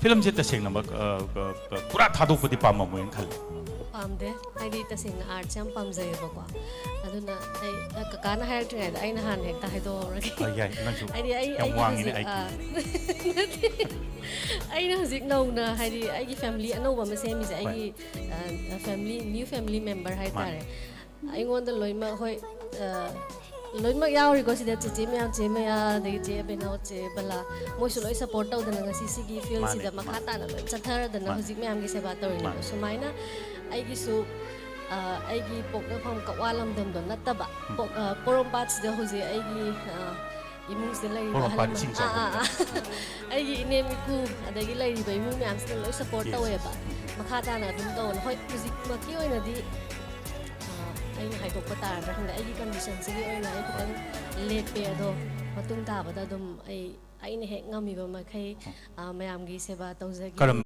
film je taseng na pura thadokpadi pamma moin khal pamde ai taseng na art jam pamjai ba ko aduna ai kakana hair trai ai na han hekta haido ragi ai nangsu ai yang wangi ni ai ai na hojik no na hai ai gi family anoba ma semi ai gi family new family member hai tare ai ngon da loima hoi loima yauri ko sida che me ya de che bena che bala mo su loi support taw da nga si gi feel sida makha ta na loi chathar da na hojik me am gi seba taw ni so maina ai gi su ai gi pok na pham ka walam dam don nataba porom pat sida hoji ai gi imung sila ai gi ine mi ku adagi lai bai mu me am sila loi support taw e ba makha ta na dum taw hoi music ma ki oi na di ai na hai tok pa ta ra hang ai gi condition si oi na ai khutang lepe do matung ta ba da dum ai ne hek ngami ba ma khai mayam gi seba taw ja gi